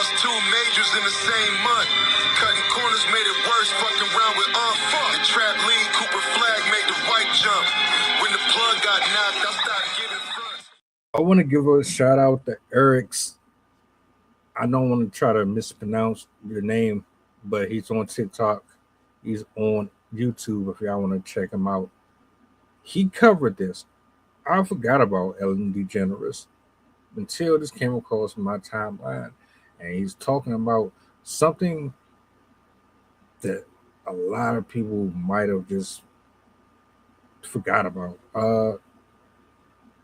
lost 2 majors in the same month. Cutting corners made it worse, fucking around with unfuck. The trap lead, Cooper Flag made the white jump. When the plug got knocked, I started giving fronts. I want to give a shout out to EIRIKS. I don't want to try to mispronounce your name, but he's on TikTok. He's on YouTube if y'all want to check him out. He covered this. I forgot about Ellen DeGeneres until this came across my timeline. And he's talking about something that a lot of people might have just forgot about.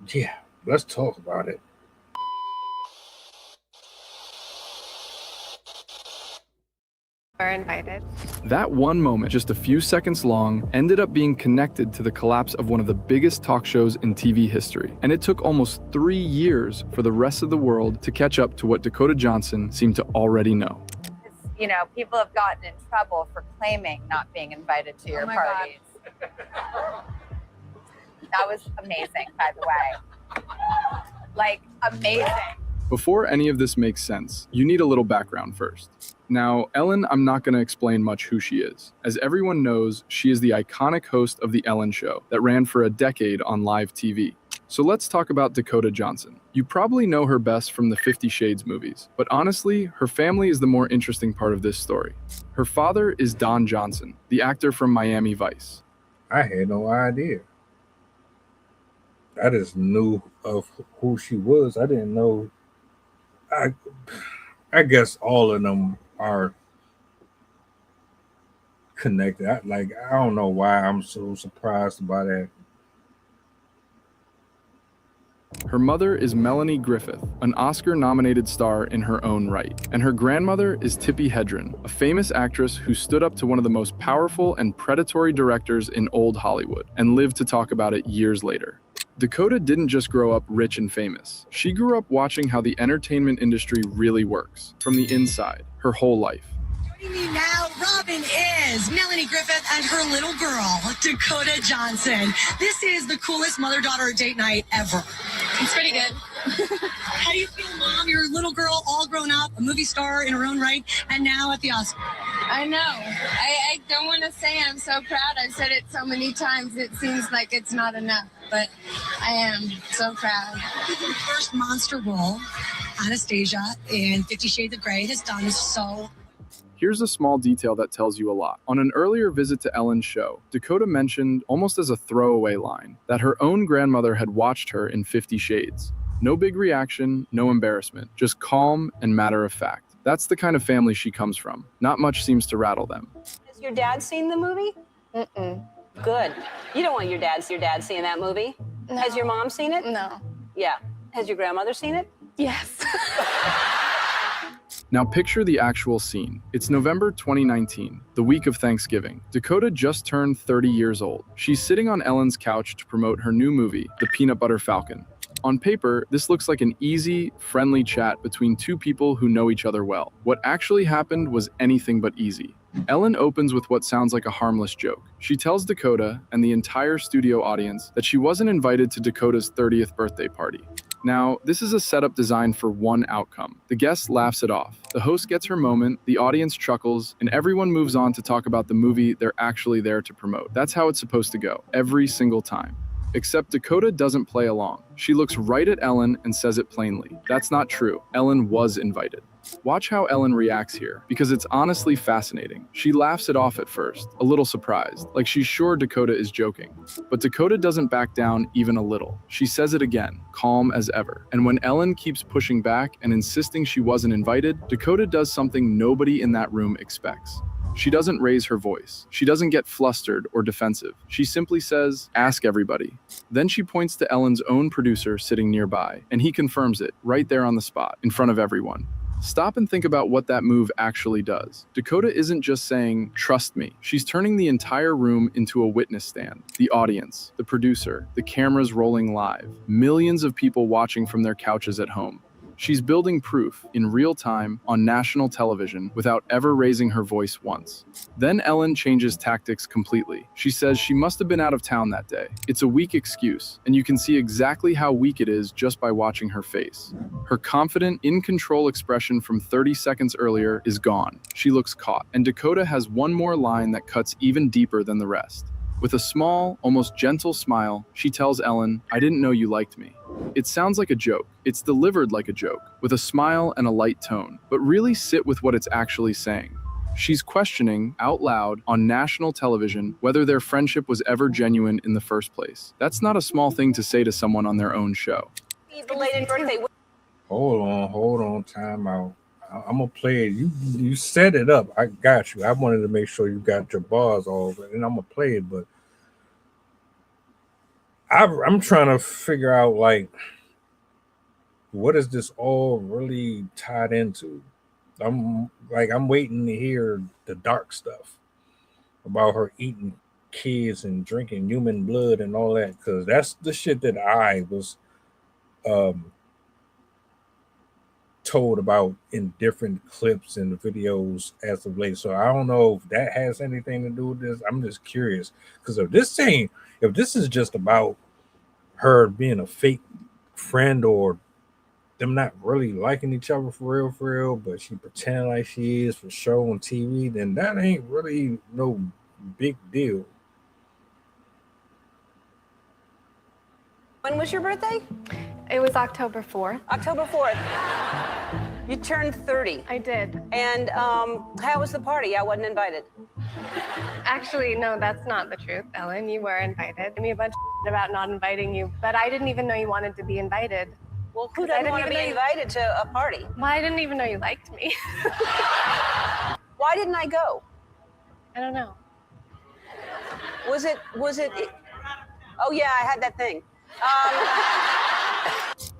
Yeah, let's talk about it. Are invited. That one moment, just a few seconds long, ended up being connected to the collapse of one of the biggest talk shows in TV history. And it took almost 3 years for the rest of the world to catch up to what Dakota Johnson seemed to already know. You know, people have gotten in trouble for claiming not being invited to your parties. That was amazing, by the way. Like, amazing. Before any of this makes sense, you need a little background first. Now, Ellen, I'm not going to explain much who she is. As everyone knows, she is the iconic host of The Ellen Show that ran for a decade on live TV. So let's talk about Dakota Johnson. You probably know her best from the 50 Shades movies, but honestly, her family is the more interesting part of this story. Her father is Don Johnson, the actor from Miami Vice. I had no idea. I just knew of who she was. I didn't know. I guess all of them are connected. I don't know why I'm so surprised by that. Her mother is Melanie Griffith, an Oscar-nominated star in her own right. And her grandmother is Tippi Hedren, a famous actress who stood up to one of the most powerful and predatory directors in old Hollywood, and lived to talk about it years later. Dakota didn't just grow up rich and famous. She grew up watching how the entertainment industry really works, from the inside, her whole life. Joining me now, Robin, is Melanie Griffith and her little girl, Dakota Johnson. This is the coolest mother-daughter date night ever. It's pretty good. How do you feel, Mom? Your little girl, all grown up, a movie star in her own right, and now at the Oscars. I know. I don't want to say I'm so proud. I've said it so many times, it seems like it's not enough, but I am so proud. Your first monster role, Anastasia, in 50 Shades of Grey, has done so. Here's a small detail that tells you a lot. On an earlier visit to Ellen's show, Dakota mentioned, almost as a throwaway line, that her own grandmother had watched her in 50 Shades. No big reaction, no embarrassment, just calm and matter of fact. That's the kind of family she comes from. Not much seems to rattle them. Has your dad seen the movie? Mm-mm. Good. You don't want your dad seeing that movie? No. Has your mom seen it? No. Yeah. Has your grandmother seen it? Yes. Now picture the actual scene. It's November 2019, the week of Thanksgiving. Dakota just turned 30 years old. She's sitting on Ellen's couch to promote her new movie, The Peanut Butter Falcon. On paper, this looks like an easy, friendly chat between two people who know each other well. What actually happened was anything but easy. Ellen opens with what sounds like a harmless joke. She tells Dakota and the entire studio audience that she wasn't invited to Dakota's 30th birthday party. Now, this is a setup designed for one outcome. The guest laughs it off. The host gets her moment, the audience chuckles, and everyone moves on to talk about the movie they're actually there to promote. That's how it's supposed to go, every single time. Except Dakota doesn't play along. She looks right at Ellen and says it plainly. That's not true. Ellen was invited. Watch how Ellen reacts here, because it's honestly fascinating. She laughs it off at first, a little surprised, like she's sure Dakota is joking. But Dakota doesn't back down even a little. She says it again, calm as ever. And when Ellen keeps pushing back and insisting she wasn't invited, Dakota does something nobody in that room expects. She doesn't raise her voice. She doesn't get flustered or defensive. She simply says, "Ask everybody." Then she points to Ellen's own producer sitting nearby, and he confirms it right there on the spot, in front of everyone. Stop and think about what that move actually does. Dakota isn't just saying, "Trust me." She's turning the entire room into a witness stand. The audience, the producer, the cameras rolling live, millions of people watching from their couches at home. She's building proof in real time on national television without ever raising her voice once. Then Ellen changes tactics completely. She says she must have been out of town that day. It's a weak excuse, and you can see exactly how weak it is just by watching her face. Her confident, in-control expression from 30 seconds earlier is gone. She looks caught, and Dakota has one more line that cuts even deeper than the rest. With a small, almost gentle smile, she tells Ellen, "I didn't know you liked me." It sounds like a joke. It's delivered like a joke, with a smile and a light tone, but really sit with what it's actually saying. She's questioning, out loud, on national television, whether their friendship was ever genuine in the first place. That's not a small thing to say to someone on their own show. Belated birthday. Hold on, time out. I'm gonna play it. You set it up. I got you. I wanted to make sure you got your bars off, and I'm gonna play it. But I'm trying to figure out, like, what is this all really tied into? I'm waiting to hear the dark stuff about her eating kids and drinking human blood and all that, because that's the shit that I was told about in different clips and videos as of late. So I don't know if that has anything to do with this. I'm just curious, because if this is just about her being a fake friend or them not really liking each other for real, but she pretend like she is for show on TV, then that ain't really no big deal. When was your birthday? It was October 4th. October 4th. You turned 30. I did. And how was the party? I wasn't invited. Actually, no, that's not the truth, Ellen. You were invited. Give me a bunch of about not inviting you, but I didn't even know you wanted to be invited. Well, who doesn't want to be invited to a party? Well, I didn't even know you liked me. Why didn't I go? I don't know. Was it? Oh yeah, I had that thing.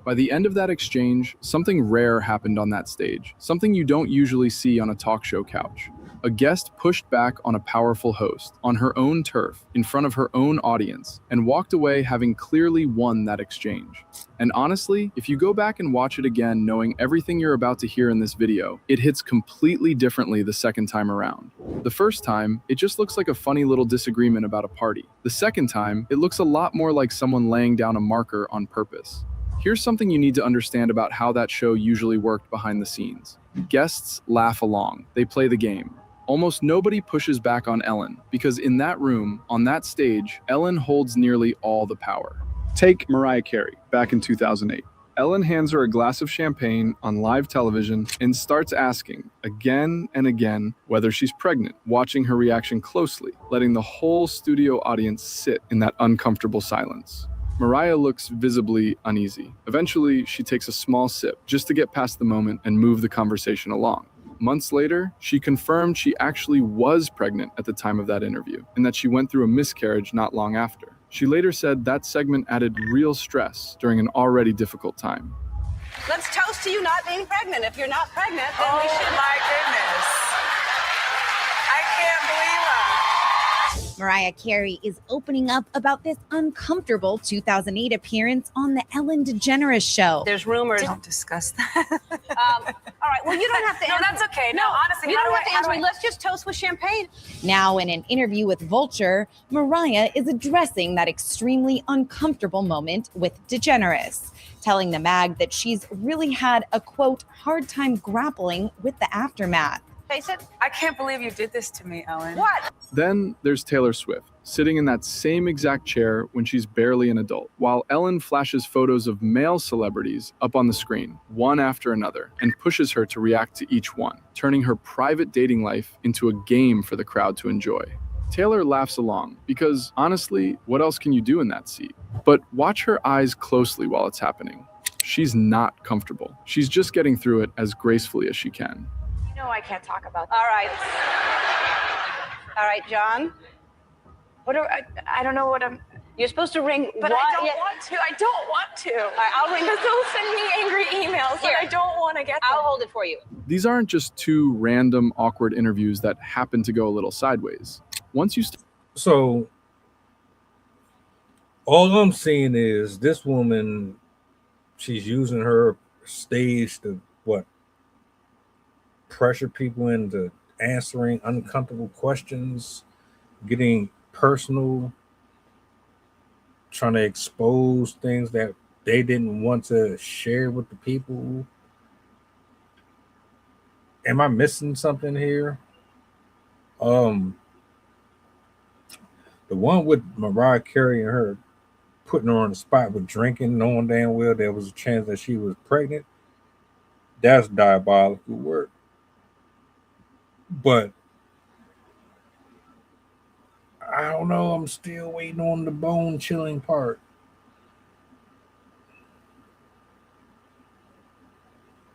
By the end of that exchange, something rare happened on that stage, something you don't usually see on a talk show couch. A guest pushed back on a powerful host, on her own turf, in front of her own audience, and walked away having clearly won that exchange. And honestly, if you go back and watch it again knowing everything you're about to hear in this video, it hits completely differently the second time around. The first time, it just looks like a funny little disagreement about a party. The second time, it looks a lot more like someone laying down a marker on purpose. Here's something you need to understand about how that show usually worked behind the scenes. Guests laugh along. They play the game. Almost nobody pushes back on Ellen, because in that room, on that stage, Ellen holds nearly all the power. Take Mariah Carey, back in 2008. Ellen hands her a glass of champagne on live television and starts asking, again and again, whether she's pregnant, watching her reaction closely, letting the whole studio audience sit in that uncomfortable silence. Mariah looks visibly uneasy. Eventually, she takes a small sip just to get past the moment and move the conversation along. Months later, she confirmed she actually was pregnant at the time of that interview, and that she went through a miscarriage not long after. She later said that segment added real stress during an already difficult time. Let's toast to you not being pregnant. If you're not pregnant, then we should. My goodness. I can't believe Mariah Carey is opening up about this uncomfortable 2008 appearance on the Ellen DeGeneres show. There's rumors. Don't discuss that. All right, well, you don't have to No, answer. that's okay. No, honestly, you how don't do have to I- how answer do me. I- Let's just toast with champagne. Now, in an interview with Vulture, Mariah is addressing that extremely uncomfortable moment with DeGeneres, telling the mag that she's really had a, quote, hard time grappling with the aftermath. Face it. I can't believe you did this to me, Ellen. What? Then there's Taylor Swift, sitting in that same exact chair when she's barely an adult, while Ellen flashes photos of male celebrities up on the screen, one after another, and pushes her to react to each one, turning her private dating life into a game for the crowd to enjoy. Taylor laughs along, because honestly, what else can you do in that seat? But watch her eyes closely while it's happening. She's not comfortable. She's just getting through it as gracefully as she can. No, I can't talk about that. All right. All right, John. What do I don't know what I'm. You're supposed to ring. But I don't want to. I don't want to. All right, I'll ring. Because they'll send me angry emails, Here. and I don't want to get them. I'll hold it for you. These aren't just two random, awkward interviews that happen to go a little sideways. Once you So all I'm seeing is this woman, she's using her stage to what pressure people into answering uncomfortable questions, getting personal, trying to expose things that they didn't want to share with the people. Am I missing something here? The one with Mariah Carey and her putting her on the spot with drinking, knowing damn well there was a chance that she was pregnant. That's diabolical work. But I don't know. I'm still waiting on the bone chilling part.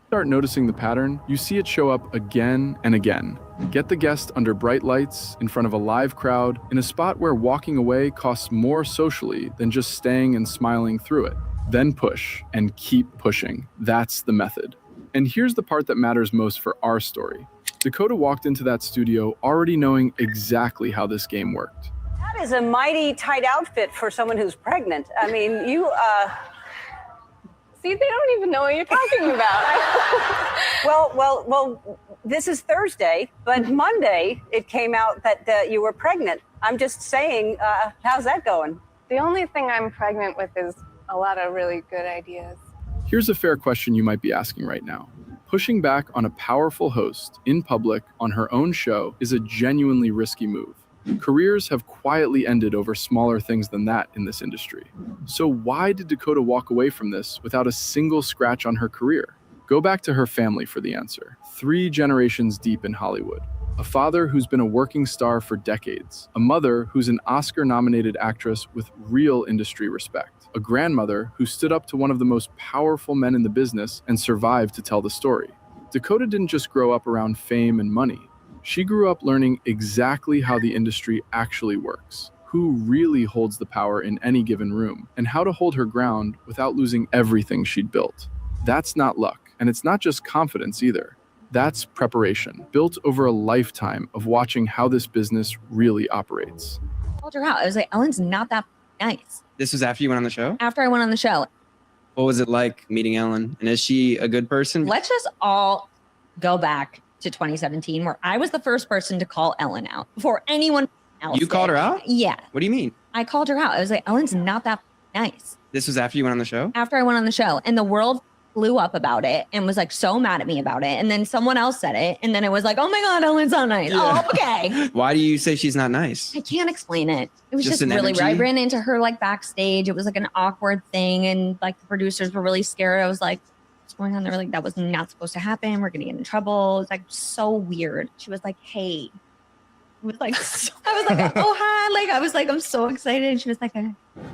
Start noticing the pattern, you see it show up again and again. Get the guest under bright lights, in front of a live crowd, in a spot where walking away costs more socially than just staying and smiling through it. Then push and keep pushing. That's the method. And here's the part that matters most for our story. Dakota walked into that studio already knowing exactly how this game worked. That is a mighty tight outfit for someone who's pregnant. I mean, you, See, they don't even know what you're talking about. well, this is Thursday, but Monday it came out that you were pregnant. I'm just saying, how's that going? The only thing I'm pregnant with is a lot of really good ideas. Here's a fair question you might be asking right now. Pushing back on a powerful host in public on her own show is a genuinely risky move. Careers have quietly ended over smaller things than that in this industry. So why did Dakota walk away from this without a single scratch on her career? Go back to her family for the answer. 3 generations deep in Hollywood. A father who's been a working star for decades. A mother who's an Oscar-nominated actress with real industry respect. A grandmother who stood up to one of the most powerful men in the business and survived to tell the story. Dakota didn't just grow up around fame and money. She grew up learning exactly how the industry actually works, who really holds the power in any given room, and how to hold her ground without losing everything she'd built. That's not luck, and it's not just confidence either. That's preparation, built over a lifetime of watching how this business really operates. I called her out. I was like, Ellen's not that nice. This was after you went on the show? After I went on the show. What was it like meeting Ellen? And is she a good person? Let's just all go back to 2017, where I was the first person to call Ellen out before anyone else. You called her out? Yeah. What do you mean? I called her out. I was like, Ellen's not that nice. This was after you went on the show? After I went on the show, and the world blew up about it and was like so mad at me about it. And then someone else said it. And then it was like, oh my God, Ellen's not nice. Yeah. Oh, okay. Why do you say she's not nice? I can't explain it. It was just an really energy? weird. I ran into her like backstage. It was like an awkward thing. And like the producers were really scared. I was like, what's going on? They were like, that was not supposed to happen. We're going to get in trouble. It's like so weird. She was like, hey. I was like, oh, hi. Like, I was like, I'm so excited. And she was like,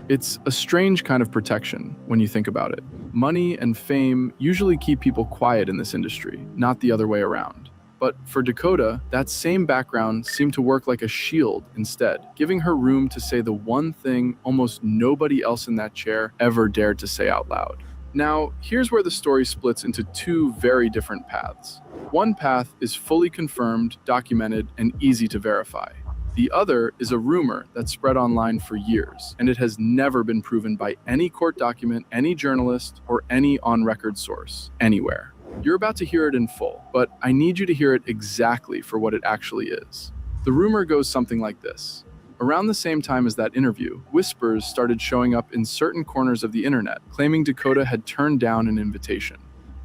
It's a strange kind of protection when you think about it. Money and fame usually keep people quiet in this industry, not the other way around. But for Dakota, that same background seemed to work like a shield instead, giving her room to say the one thing almost nobody else in that chair ever dared to say out loud. Now, here's where the story splits into 2 very different paths. One path is fully confirmed, documented, and easy to verify. The other is a rumor that spread online for years, and it has never been proven by any court document, any journalist, or any on-record source, anywhere. You're about to hear it in full, but I need you to hear it exactly for what it actually is. The rumor goes something like this. Around the same time as that interview, whispers started showing up in certain corners of the internet, claiming Dakota had turned down an invitation.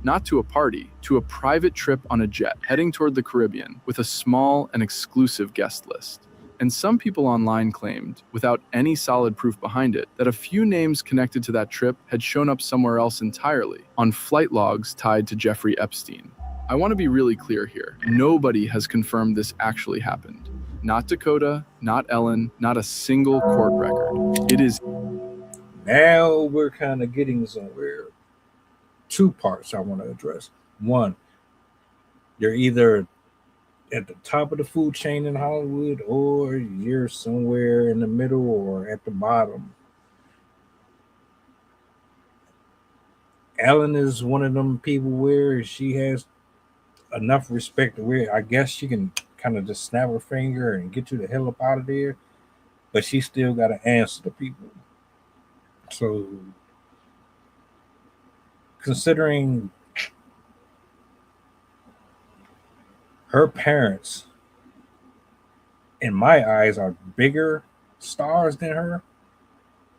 Not to a party, to a private trip on a jet, heading toward the Caribbean, with a small and exclusive guest list. And some people online claimed, without any solid proof behind it, that a few names connected to that trip had shown up somewhere else entirely, on flight logs tied to Jeffrey Epstein. I want to be really clear here. Nobody has confirmed this actually happened. Not Dakota, not Ellen, not a single court record. It is. Now we're kind of getting somewhere. 2 parts I want to address. One, you're either at the top of the food chain in Hollywood, or you're somewhere in the middle or at the bottom. Ellen is one of them people where she has enough respect to where I guess she can kind of just snap her finger and get you the hell up out of there, but she still got to answer to people. So considering her parents, in my eyes, are bigger stars than her.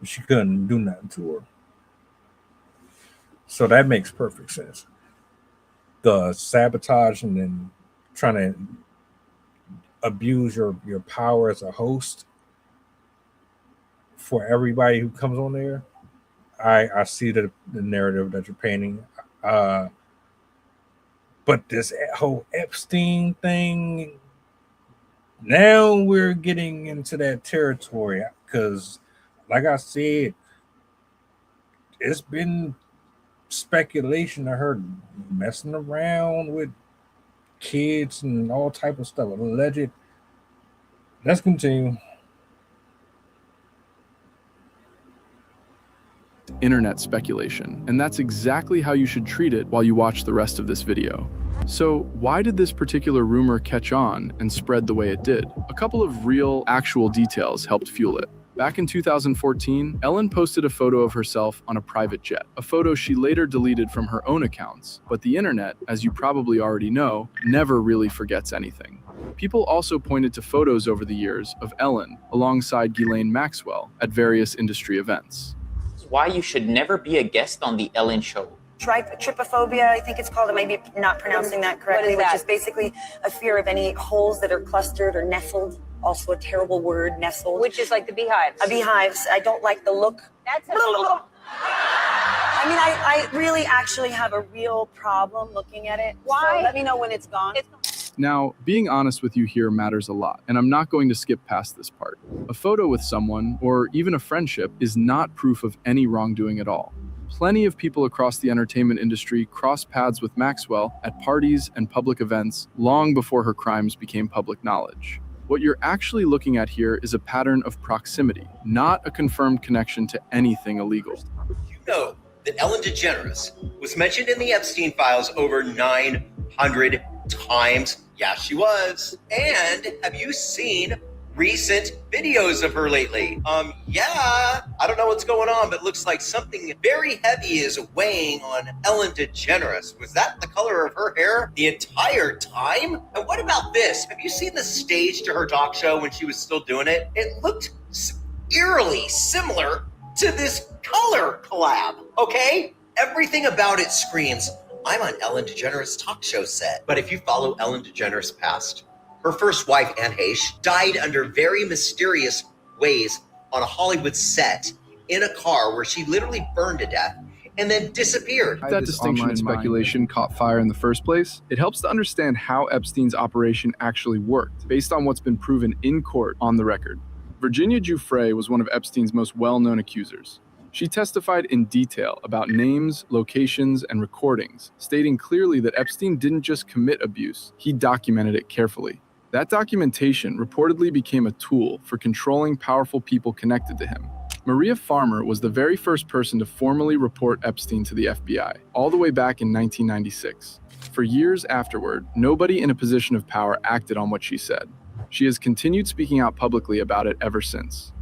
She couldn't do nothing to her. So that makes perfect sense. The sabotage and then trying to abuse your power as a host for everybody who comes on there. I see the narrative that you're painting. But this whole Epstein thing, now we're getting into that territory because, like I said, it's been speculation of her messing around with kids and all type of stuff. Alleged. Let's continue. Internet speculation, and that's exactly how you should treat it while you watch the rest of this video. So why did this particular rumor catch on and spread the way it did? A couple of real, actual details helped fuel it. Back in 2014, Ellen posted a photo of herself on a private jet, a photo she later deleted from her own accounts. But the internet, as you probably already know, never really forgets anything. People also pointed to photos over the years of Ellen alongside Ghislaine Maxwell at various industry events. Why you should never be a guest on the Ellen Show. Trypophobia, I think it's called. I may be not pronouncing that correctly, which is basically a fear of any holes that are clustered or nestled. Also a terrible word, nestled. Which is like the beehives. Beehives. I don't like the look. That's I mean, I really actually have a real problem looking at it. Why? So let me know when it's gone. Now, being honest with you here matters a lot, and I'm not going to skip past this part. A photo with someone, or even a friendship, is not proof of any wrongdoing at all. Plenty of people across the entertainment industry crossed paths with Maxwell at parties and public events long before her crimes became public knowledge. What you're actually looking at here is a pattern of proximity, not a confirmed connection to anything illegal. You know that Ellen DeGeneres was mentioned in the Epstein files over 900 times. Yeah, she was. And have you seen recent videos of her lately? Yeah, I don't know what's going on, but it looks like something very heavy is weighing on Ellen DeGeneres. Was that the color of her hair the entire time? And what about this? Have you seen the stage to her talk show when she was still doing it? It looked eerily similar to this color collab, okay? Everything about it screams, I'm on Ellen DeGeneres' talk show set. But if you follow Ellen DeGeneres' past, her first wife, Anne Heche, died under very mysterious ways on a Hollywood set in a car where she literally burned to death and then disappeared. That distinction and speculation caught fire in the first place, it helps to understand how Epstein's operation actually worked, based on what's been proven in court on the record. Virginia Giuffre was one of Epstein's most well-known accusers. She testified in detail about names, locations, and recordings, stating clearly that Epstein didn't just commit abuse, he documented it carefully. That documentation reportedly became a tool for controlling powerful people connected to him. Maria Farmer was the very first person to formally report Epstein to the FBI, all the way back in 1996. For years afterward, nobody in a position of power acted on what she said. She has continued speaking out publicly about it ever since.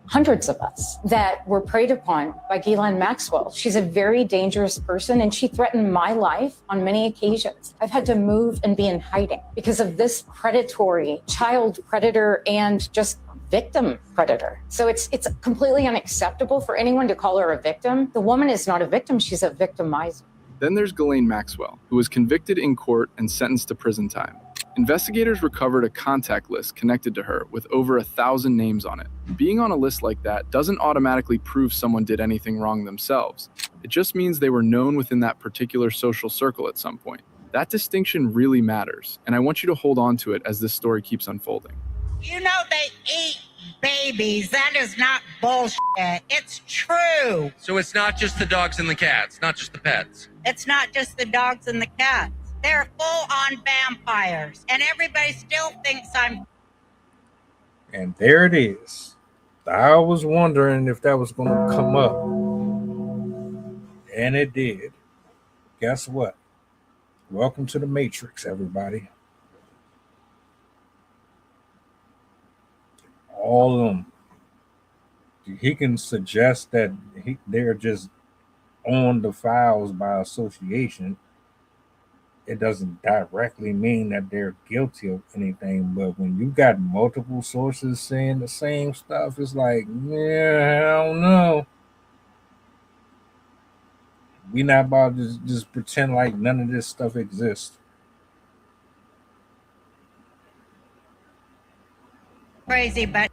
Hundreds of us that were preyed upon by Ghislaine Maxwell. She's a very dangerous person, and she threatened my life on many occasions. I've had to move and be in hiding because of this predatory child predator and just victim predator. So it's completely unacceptable for anyone to call her a victim. The woman is not a victim, she's a victimizer. Then there's Ghislaine Maxwell, who was convicted in court and sentenced to prison time. Investigators recovered a contact list connected to her with over 1,000 names on it. Being on a list like that doesn't automatically prove someone did anything wrong themselves. It just means they were known within that particular social circle at some point. That distinction really matters, and I want you to hold on to it as this story keeps unfolding. You know they eat babies. That is not bullshit. It's true. So it's not just the dogs and the cats, not just the pets. It's not just the dogs and the cats. They're full-on vampires, and everybody still thinks I'm... And there it is. I was wondering if that was going to come up. And it did. Guess what? Welcome to the Matrix, everybody. All of them. He can suggest that they're just on the files by association. it doesn't directly mean that they're guilty of anything. But when you got multiple sources saying the same stuff, it's like, yeah, I don't know. We not about to just pretend like none of this stuff exists. Crazy, but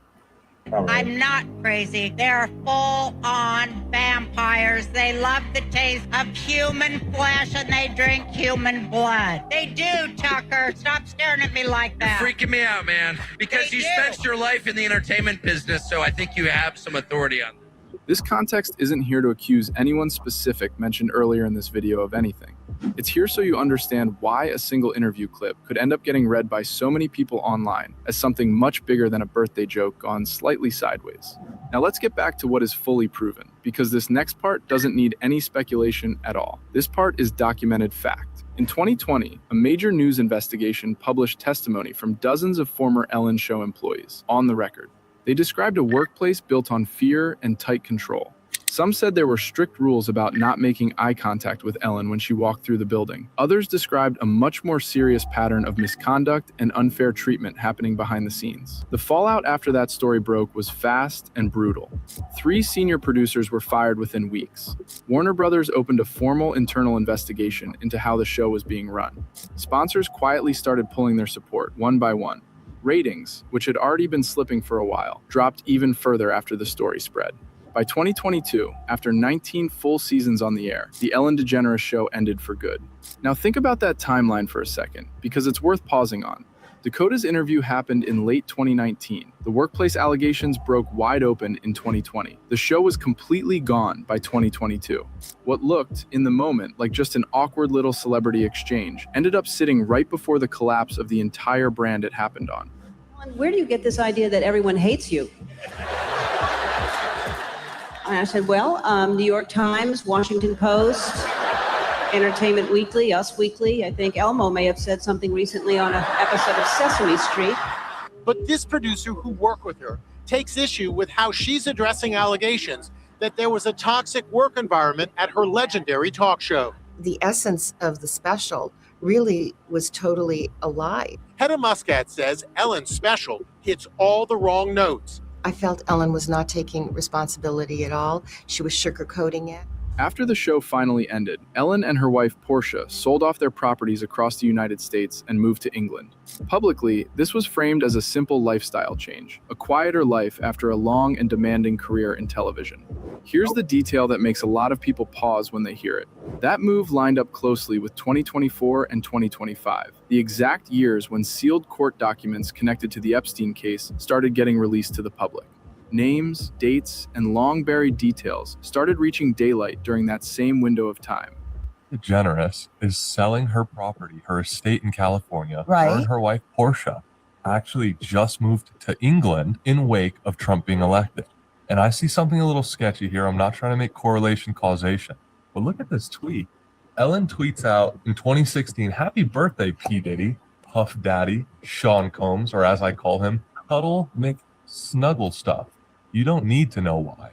All right. I'm not crazy. They're full-on vampires. They love the taste of human flesh and they drink human blood. They do, Tucker. Stop staring at me like that. You're freaking me out, man. Because you spent your life in the entertainment business, so I think you have some authority on that. This context isn't here to accuse anyone specific mentioned earlier in this video of anything. It's here so you understand why a single interview clip could end up getting read by so many people online as something much bigger than a birthday joke gone slightly sideways. Now let's get back to what is fully proven, because this next part doesn't need any speculation at all. This part is documented fact. In 2020, a major news investigation published testimony from dozens of former Ellen Show employees on the record. They described a workplace built on fear and tight control. Some said there were strict rules about not making eye contact with Ellen when she walked through the building. Others described a much more serious pattern of misconduct and unfair treatment happening behind the scenes. The fallout after that story broke was fast and brutal. 3 senior producers were fired within weeks. Warner Brothers opened a formal internal investigation into how the show was being run. Sponsors quietly started pulling their support, one by one. Ratings, which had already been slipping for a while, dropped even further after the story spread. By 2022, after 19 full seasons on the air, the Ellen DeGeneres show ended for good. Now think about that timeline for a second, because it's worth pausing on. Dakota's interview happened in late 2019. The workplace allegations broke wide open in 2020. The show was completely gone by 2022. What looked, in the moment, like just an awkward little celebrity exchange ended up sitting right before the collapse of the entire brand it happened on. Where do you get this idea that everyone hates you? And I said, well, New York Times, Washington Post, Entertainment Weekly, Us Weekly. I think Elmo may have said something recently on an episode of Sesame Street. But this producer who worked with her takes issue with how she's addressing allegations that there was a toxic work environment at her legendary talk show. The essence of the special really was totally a lie. Hedda Muscat says Ellen's special hits all the wrong notes. I felt Ellen was not taking responsibility at all. She was sugarcoating it. After the show finally ended, Ellen and her wife Portia sold off their properties across the United States and moved to England. Publicly, this was framed as a simple lifestyle change, a quieter life after a long and demanding career in television. Here's the detail that makes a lot of people pause when they hear it. That move lined up closely with 2024 and 2025, the exact years when sealed court documents connected to the Epstein case started getting released to the public. Names, dates, and long-buried details started reaching daylight during that same window of time. DeGeneres is selling her property, her estate in California. Right. Her and her wife, Portia, actually just moved to England in wake of Trump being elected. And I see something a little sketchy here. I'm not trying to make correlation causation. But look at this tweet. Ellen tweets out in 2016, "Happy birthday, P. Diddy, Puff Daddy, Sean Combs," or as I call him, Cuddle McSnuggle Stuff. You don't need to know why.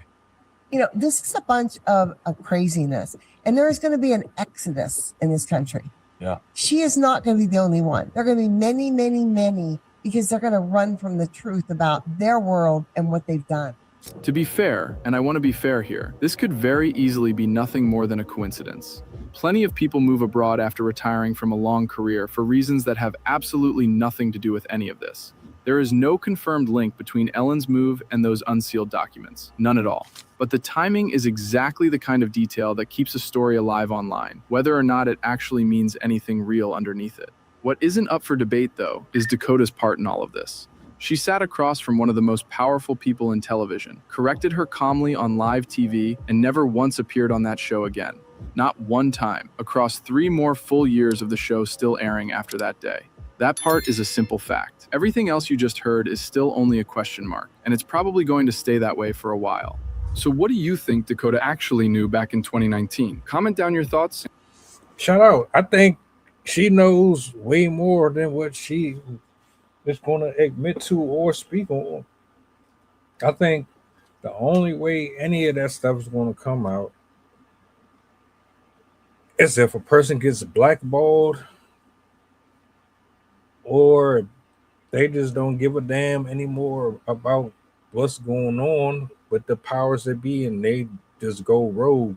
You know, this is a bunch of craziness. And there is going to be an exodus in this country. Yeah. She is not going to be the only one. There are going to be many, many, many, because they're going to run from the truth about their world and what they've done. To be fair, and I want to be fair here, this could very easily be nothing more than a coincidence. Plenty of people move abroad after retiring from a long career for reasons that have absolutely nothing to do with any of this. There is no confirmed link between Ellen's move and those unsealed documents. None at all. But the timing is exactly the kind of detail that keeps a story alive online, whether or not it actually means anything real underneath it. What isn't up for debate, though, is Dakota's part in all of this. She sat across from one of the most powerful people in television, corrected her calmly on live TV, and never once appeared on that show again. Not one time, across 3 more full years of the show still airing after that day. That part is a simple fact. Everything else you just heard is still only a question mark, and it's probably going to stay that way for a while. So what do you think Dakota actually knew back in 2019? Comment down your thoughts. Shout out. I think she knows way more than what she is going to admit to or speak on. I think the only way any of that stuff is going to come out is if a person gets blackballed or they just don't give a damn anymore about what's going on with the powers that be, and they just go rogue.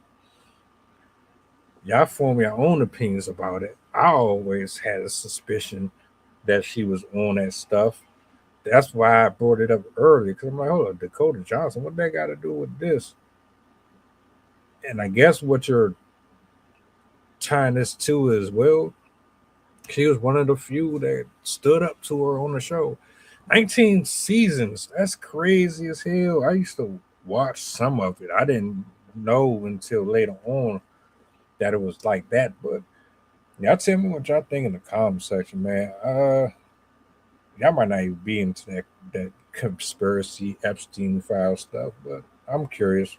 Y'all form your own opinions about it. I always had a suspicion that she was on that stuff. That's why I brought it up early, because I'm like, hold on, Dakota Johnson, what that got to do with this? And I guess what you're tying this to is, well, she was one of the few that stood up to her on the show. 19 seasons. That's crazy as hell. I used to watch some of it. I didn't know until later on that it was like that. But y'all tell me what y'all think in the comment section, man. Y'all might not even be into that conspiracy Epstein file stuff, but I'm curious.